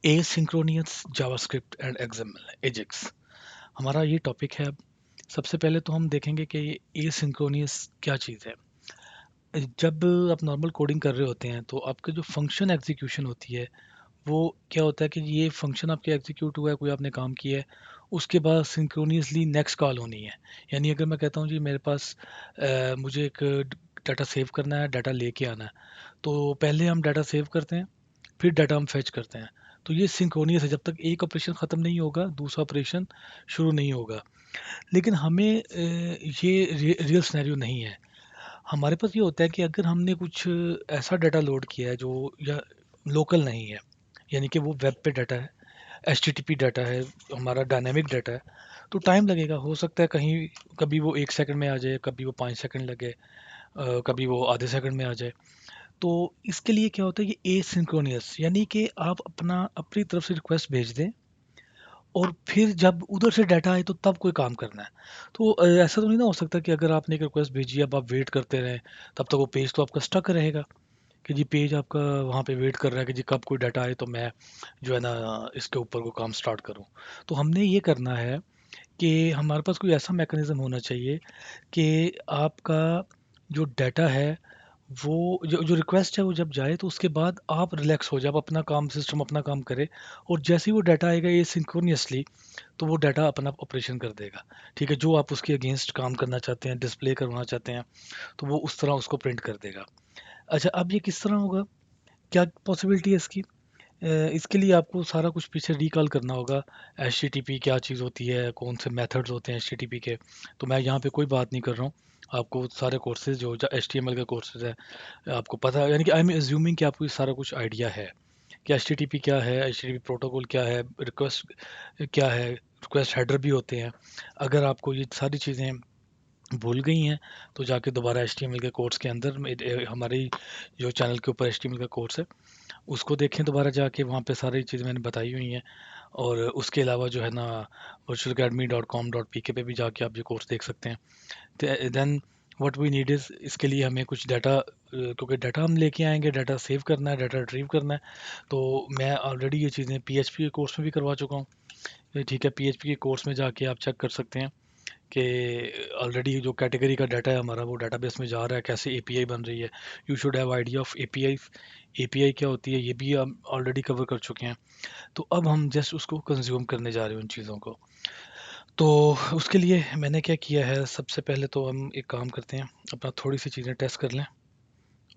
एसिंक्रोनियस JavaScript and XML Ajax हमारा ये topic है अब। सबसे पहले तो हम देखेंगे कि ये एसिंक्रोनियस क्या चीज़ है। जब आप नॉर्मल कोडिंग कर रहे होते हैं तो आपका जो फंक्शन एग्जीक्यूशन होती है वो क्या होता है कि ये फंक्शन आपके एग्जीक्यूट हुआ है, कोई आपने काम किया है, उसके बाद सिंक्रोनियसली नेक्स्ट कॉल होनी है। यानी अगर मैं कहता हूँ जी मेरे पास मुझे एक डाटा सेव करना है, डाटा लेके आना है, तो पहले हम डाटा सेव करते हैं, फिर डाटा हम फेच करते हैं। तो ये सिंक्रोनियस है, जब तक एक ऑपरेशन ख़त्म नहीं होगा दूसरा ऑपरेशन शुरू नहीं होगा। लेकिन हमें ये रियल सिनेरियो नहीं है। हमारे पास ये होता है कि अगर हमने कुछ ऐसा डाटा लोड किया है जो या लोकल नहीं है, यानी कि वो वेब पे डाटा है, एच डाटा है, हमारा डायनेमिक डाटा है, तो टाइम लगेगा। हो सकता है कहीं कभी वो 1 सेकंड में आ जाए, कभी वो 5 सेकंड लगे, कभी वो आधे सेकंड में आ जाए। तो इसके लिए क्या होता है, ये एसिंक्रोनियस, यानी कि आप अपनी तरफ से रिक्वेस्ट भेज दें और फिर जब उधर से डाटा आए तो तब कोई काम करना है। तो ऐसा तो नहीं ना हो सकता कि अगर आपने एक रिक्वेस्ट भेजी, अब आप वेट करते रहें, तब तक वो पेज तो आपका स्टक रहेगा कि जी पेज आपका वहाँ पे वेट कर रहा है कि जी कब कोई डाटा आए तो मैं जो है ना इसके ऊपर को काम स्टार्ट करूँ। तो हमने ये करना है कि हमारे पास कोई ऐसा मैकेनिज्म होना चाहिए कि आपका जो डाटा है, वो जो जो रिक्वेस्ट है वो जब जाए तो उसके बाद आप रिलैक्स हो जाए, आप अपना काम, सिस्टम अपना काम करे, और जैसे ही वो डाटा आएगा ये सिंक्रोनियसली, तो वो डाटा अपना ऑपरेशन कर देगा। ठीक है, जो आप उसके अगेंस्ट काम करना चाहते हैं, डिस्प्ले करवाना चाहते हैं, तो वो उस तरह उसको प्रिंट कर देगा। अच्छा, अब ये किस तरह होगा, क्या पॉसिबिलिटी है इसकी? इसके लिए आपको सारा कुछ पीछे रिकॉल करना होगा। एच क्या चीज़ होती है, कौन से मेथड्स होते हैं एच के। तो मैं यहाँ पे कोई बात नहीं कर रहा हूँ। आपको सारे कोर्सेज जो एच टी एम एल के कोर्सेज है आपको पता है, यानी कि आई एम एज्यूमिंग कि आपको ये सारा कुछ आइडिया है कि एच क्या है, एच प्रोटोकॉल क्या है, रिक्वेस्ट क्या है, रिक्वेस्ट हेडर भी होते हैं। अगर आपको ये सारी चीज़ें भूल गई हैं तो जाके दोबारा एच के कोर्स के अंदर हमारे जो चैनल के ऊपर एच का कोर्स है उसको देखें दोबारा जाके, वहाँ पे सारी चीज़ें मैंने बताई हुई हैं। और उसके अलावा जो है ना virtualacademy.com.pk पे भी जाके आप ये कोर्स देख सकते हैं। Then what we need is, इसके लिए हमें कुछ डाटा, क्योंकि डाटा हम लेके आएंगे, डाटा सेव करना है, डाटा रिट्रीव करना है। तो मैं ऑलरेडी ये चीज़ें पीएचपी के कोर्स में भी करवा चुका हूँ। ठीक है, पीएचपी के कोर्स में जाके आप चेक कर सकते हैं कि ऑलरेडी जो कैटेगरी का डाटा है हमारा वो डाटाबेस में जा रहा है, कैसे एपीआई बन रही है। You should have idea of API. API क्या होती है ये भी हम ऑलरेडी कवर कर चुके हैं। तो अब हम जस्ट उसको कंज्यूम करने जा रहे हैं उन चीज़ों को। तो उसके लिए मैंने क्या किया है, सबसे पहले तो हम एक काम करते हैं, अपना थोड़ी सी चीज़ें टेस्ट कर लें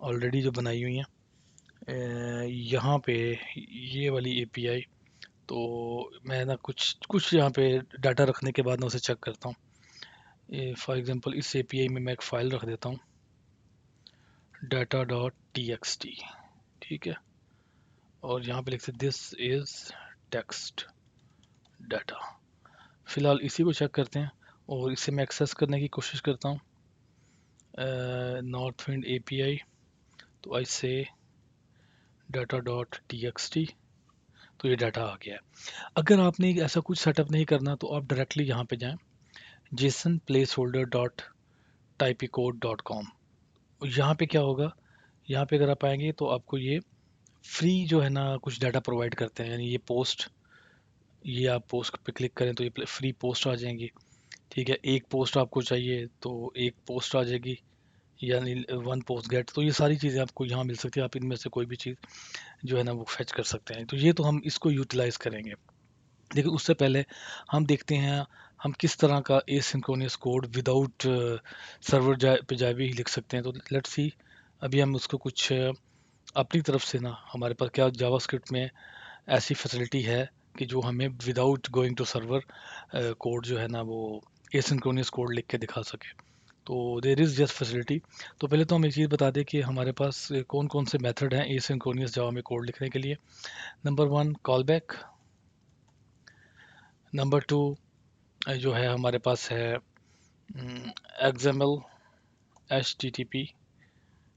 ऑलरेडी जो बनाई हुई हैं। यहाँ पे ये वाली एपीआई, तो मैं ना कुछ कुछ यहाँ पे डाटा रखने के बाद मैं उसे चेक करता हूँ। फॉर एग्जांपल इस एपीआई में मैं एक फ़ाइल रख देता हूँ, data.txt। ठीक है, और यहाँ पे लिखते दिस इज़ टेक्स्ट डाटा। फिलहाल इसी को चेक करते हैं और इसे मैं एक्सेस करने की कोशिश करता हूँ। नॉर्थ विंड एपीआई, तो आई से data.txt, तो ये डाटा आ गया है। अगर आपने ऐसा कुछ सेटअप नहीं करना तो आप डायरेक्टली यहाँ पे जाएं, JSON placeholder dot typicode dot com. यहाँ पे क्या होगा, यहाँ पे अगर आप आएंगे तो आपको ये फ्री जो है ना कुछ डाटा प्रोवाइड करते हैं, यानी ये पोस्ट, ये आप पोस्ट पे क्लिक करें तो ये फ्री पोस्ट आ जाएंगी। ठीक है, एक पोस्ट आपको चाहिए तो एक पोस्ट आ जाएगी, यानी वन पोस्ट गेट। तो ये सारी चीज़ें आपको यहाँ मिल सकती है, आप इनमें से कोई भी चीज़ जो है ना वो फेच कर सकते हैं। तो ये तो हम इसको यूटिलाइज करेंगे। लेकिन उससे पहले हम देखते हैं हम किस तरह का एसिंक्रोनस कोड विदाउट सर्वर पे जाए भी लिख सकते हैं। तो लेट्स सी, अभी हम उसको कुछ अपनी तरफ से ना, हमारे पास क्या जावास्क्रिप्ट में ऐसी फैसिलिटी है कि जो हमें without going to server code जो है ना वो एसिंक्रोनस कोड लिख के दिखा सके। तो देर इज़ जस्ट फैसिलिटी। तो पहले तो हम एक चीज़ बता दें कि हमारे पास कौन कौन से मेथड हैं एसिंक्रोनस जावा में कोड लिखने के लिए। Number one, call back. Number two जो है हमारे पास है XML H T T P,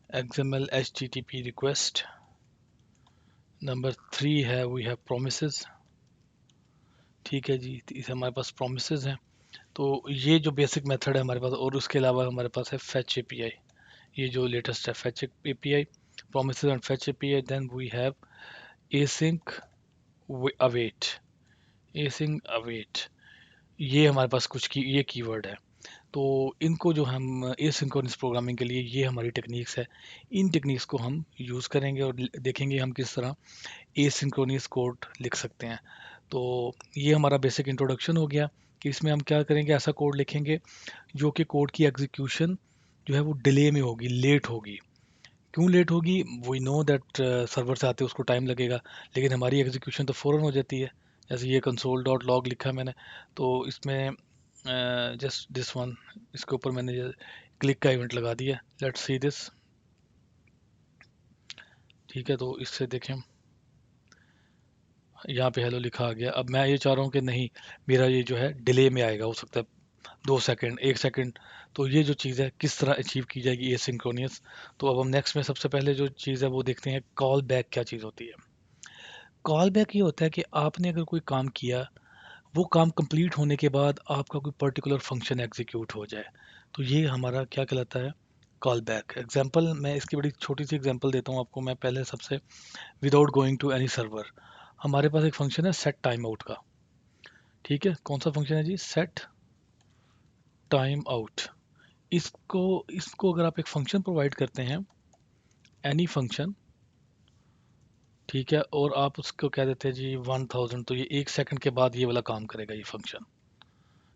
XML H T T P request. Number three है वी हैव प्रोमिसेस। ठीक है जी, इसे हमारे पास प्रोमिसेस हैं। तो ये जो बेसिक मेथड है हमारे पास, और उसके अलावा हमारे पास है फेच एपीआई, ये जो लेटेस्ट है fetch API, promises and fetch API. Then we have async await, async await, ये हमारे पास कुछ की ये कीवर्ड है। तो इनको जो हम एसिंक्रोनस प्रोग्रामिंग के लिए ये हमारी टेक्निक्स है, इन टेक्निक्स को हम यूज़ करेंगे और देखेंगे हम किस तरह एसिंक्रोनस कोड लिख सकते हैं। तो ये हमारा बेसिक इंट्रोडक्शन हो गया कि इसमें हम क्या करेंगे, ऐसा कोड लिखेंगे जो कि कोड की एग्जीक्यूशन जो है वो डिले में होगी, लेट होगी। क्यों लेट होगी? वी नो दैट सर्वर से आते उसको टाइम लगेगा, लेकिन हमारी एग्जीक्यूशन तो फ़ौरन हो जाती है। जैसे ये कंसोल डॉट लॉग लिखा है मैंने, तो इसमें जस्ट दिस वन, इसके ऊपर मैंने क्लिक का इवेंट लगा दिया। Let's see this. ठीक है, तो इससे देखें, यहाँ पे हेलो लिखा आ गया। अब मैं ये चाह रहा हूँ कि नहीं, मेरा ये जो है डिले में आएगा, हो सकता है 2 सेकंड, 1 सेकंड। तो ये जो चीज़ है किस तरह अचीव की जाएगी ये सिंक्रोनियस। तो अब हम नेक्स्ट में सबसे पहले जो चीज़ है वो देखते हैं, कॉल बैक क्या चीज़ होती है। कॉल बैक ये होता है कि आपने अगर कोई काम किया, वो काम कंप्लीट होने के बाद आपका कोई पर्टिकुलर फंक्शन एग्जीक्यूट हो जाए, तो ये हमारा क्या कहलाता है, कॉल बैक। एग्जाम्पल, मैं इसकी बड़ी छोटी सी एग्जांपल देता हूँ आपको। मैं पहले सबसे, without going to any server, हमारे पास एक फंक्शन है सेट टाइम आउट का। ठीक है, कौन सा फंक्शन है जी? Set time out. इसको इसको अगर आप एक फंक्शन प्रोवाइड करते हैं, एनी फंक्शन, ठीक है, और आप उसको कह देते हैं जी 1000, तो ये 1 सेकंड के बाद ये वाला काम करेगा ये फंक्शन।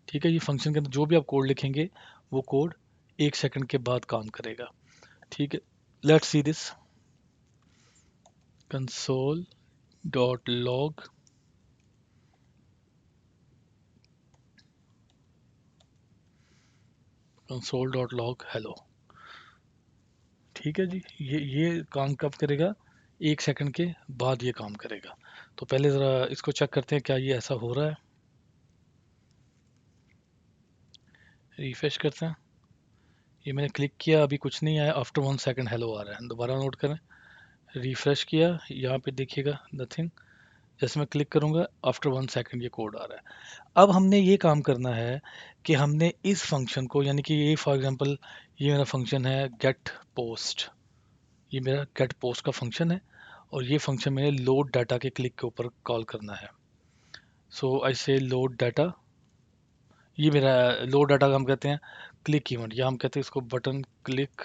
ठीक है, ये फंक्शन के अंदर जो भी आप कोड लिखेंगे, वो कोड 1 सेकंड के बाद काम करेगा। ठीक है, let's see this. Console dot log, console dot log hello. ठीक है जी, ये काम कब करेगा? 1 सेकंड के बाद ये काम करेगा। तो पहले ज़रा इसको चेक करते हैं क्या ये ऐसा हो रहा है। रिफ्रेश करते हैं। ये मैंने क्लिक किया, अभी कुछ नहीं आया। आफ्टर 1 सेकंड हेलो आ रहा है। दोबारा नोट करें, रिफ्रेश किया, यहाँ पे देखिएगा नथिंग। जैसे मैं क्लिक करूँगा, आफ्टर 1 सेकंड ये कोड आ रहा है। अब हमने ये काम करना है कि हमने इस फंक्शन को, यानी कि ये फॉर एग्जांपल ये मेरा फंक्शन है गेट पोस्ट, ये मेरा गेट पोस्ट का फंक्शन है, और ये फंक्शन मैंने लोड डाटा के क्लिक के ऊपर कॉल करना है। सो आई से लोड डाटा, ये मेरा लोड डाटा का हम कहते हैं क्लिक इवेंट, या हम कहते हैं इसको बटन क्लिक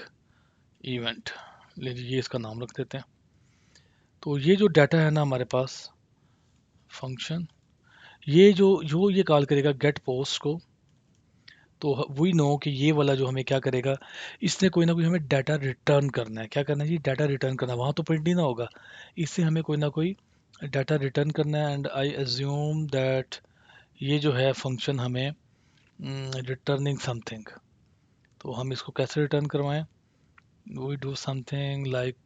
इवेंट। लीजिए, ये इसका नाम रख देते हैं। तो ये जो डाटा है ना हमारे पास, फंक्शन, ये जो जो ये कॉल करेगा गेट पोस्ट को, तो वी नो कि ये वाला जो हमें क्या करेगा, इसने कोई ना कोई हमें डाटा रिटर्न करना है। क्या करना है जी? डाटा रिटर्न करना है। वहाँ तो प्रिंट नहीं ना होगा, इससे हमें कोई ना कोई डाटा रिटर्न करना है। एंड आई एज्यूम दैट ये जो है फंक्शन हमें रिटर्निंग समथिंग। तो हम इसको कैसे रिटर्न करवाएं? वी डू समथिंग लाइक,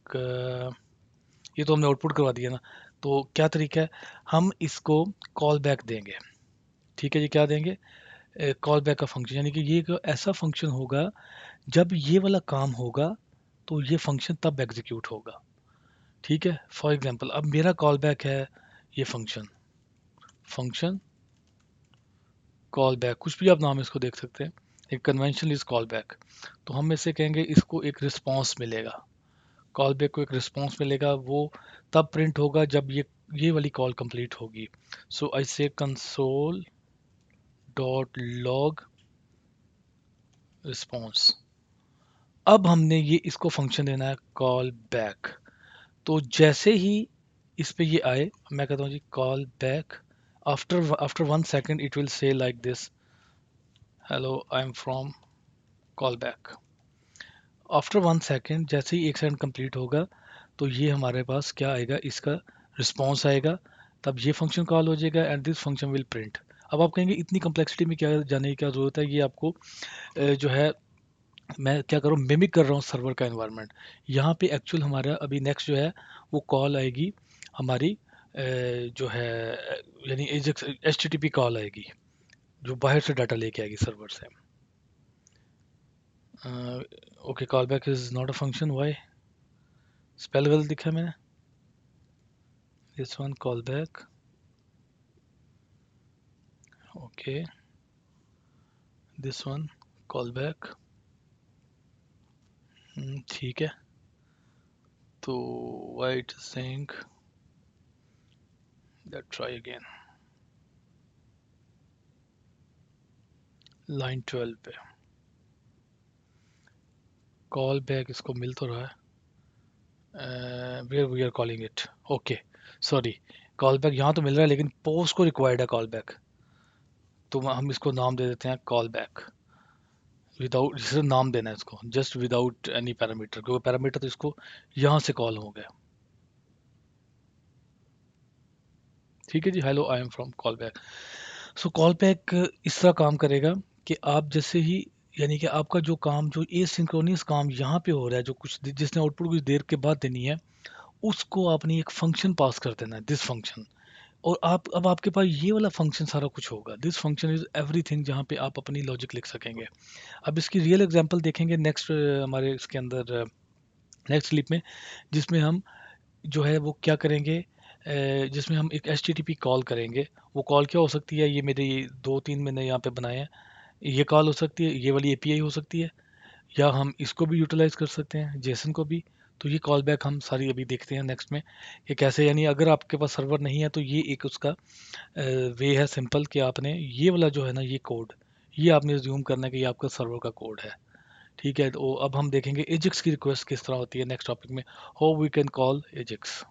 ये तो हमने आउटपुट करवा दिया ना। तो क्या तरीका है, हम इसको कॉल बैक देंगे। ठीक है जी, क्या देंगे? कॉल बैक का फंक्शन, यानी कि ये एक ऐसा फंक्शन होगा, जब ये वाला काम होगा तो ये फंक्शन तब एग्जीक्यूट होगा। ठीक है, फॉर एग्जांपल अब मेरा कॉल बैक है ये फंक्शन, फंक्शन कॉल बैक, कुछ भी आप नाम इसको देख सकते हैं। एक कन्वेंशन इज कॉल बैक। तो हम इसे कहेंगे, इसको एक रिस्पॉन्स मिलेगा, कॉल बैक को एक रिस्पॉन्स मिलेगा, वो तब प्रिंट होगा जब ये वाली कॉल कंप्लीट होगी। सो आई से कंसोल डॉट लॉग रिस्पॉन्स। अब हमने ये इसको फंक्शन देना है कॉल बैक। तो जैसे ही इस पे ये आए, मैं कहता हूँ जी call back, after after 1 second it will say like this, hello I am from call back. After 1 second, जैसे ही 1 सेकंड कंप्लीट होगा, तो ये हमारे पास क्या आएगा, इसका रिस्पॉन्स आएगा। तब ये फंक्शन कॉल हो जाएगा and this function will print. अब आप कहेंगे इतनी कम्प्लेक्सिटी में क्या जाने की क्या ज़रूरत है, ये आपको जो है, मैं क्या करूँ, मिमिक कर रहा हूँ सर्वर का एनवायरनमेंट। यहाँ पे एक्चुअल हमारा अभी नेक्स्ट जो है वो कॉल आएगी हमारी, जो है यानी H T T P call आएगी, जो बाहर से डाटा लेके आएगी सर्वर से। Okay, call back is not a function, why? Spell गलत दिखा मैंने। This one call back, okay, this one call back, ठीक है। तो why it saying let try again. Line 12 पे कॉल बैक इसको मिल तो रहा है, where we are calling it, okay, sorry, call back यहाँ तो मिल रहा है लेकिन पोस्ट को रिक्वायर्ड है कॉल बैक, तो हम इसको नाम दे देते हैं कॉल बैक विदाउट, जिसे नाम देना है इसको जस्ट विदाउट एनी पैरामीटर, क्योंकि पैरामीटर तो इसको यहाँ से कॉल हो गया। ठीक है जी, hello I am from call back. So call back इस तरह काम करेगा कि आप जैसे ही, यानी कि आपका जो काम, जो एसिंक्रोनस काम यहाँ पे हो रहा है, जो कुछ जिसने आउटपुट कुछ देर के बाद देनी है, उसको आपने एक फंक्शन पास कर देना है, दिस फंक्शन। और आप, अब आपके पास ये वाला फंक्शन सारा कुछ होगा, दिस फंक्शन इज एवरीथिंग, जहाँ पे आप अपनी लॉजिक लिख सकेंगे। अब इसकी रियल एग्जांपल देखेंगे नेक्स्ट, हमारे इसके अंदर नेक्स्ट क्लिप में, जिसमें हम जो है वो क्या करेंगे, जिसमें हम एक H T T P call करेंगे। वो कॉल क्या हो सकती है, ये मेरे दो तीन मैंने यहाँ पे बनाए हैं। ये कॉल हो सकती है, ये वाली एपीआई हो सकती है, या हम इसको भी यूटिलाइज कर सकते हैं, जेसन को भी। तो ये कॉल बैक हम सारी अभी देखते हैं नेक्स्ट में कि कैसे, यानी अगर आपके पास सर्वर नहीं है तो ये एक उसका वे है सिंपल, कि आपने ये वाला जो है ना, ये कोड, ये आपने ज्यूम करना है कि ये आपका सर्वर का कोड है। ठीक है, तो अब हम देखेंगे एजिक्स की रिक्वेस्ट किस तरह होती है नेक्स्ट टॉपिक में, हाउ वी कैन कॉल एजिक्स।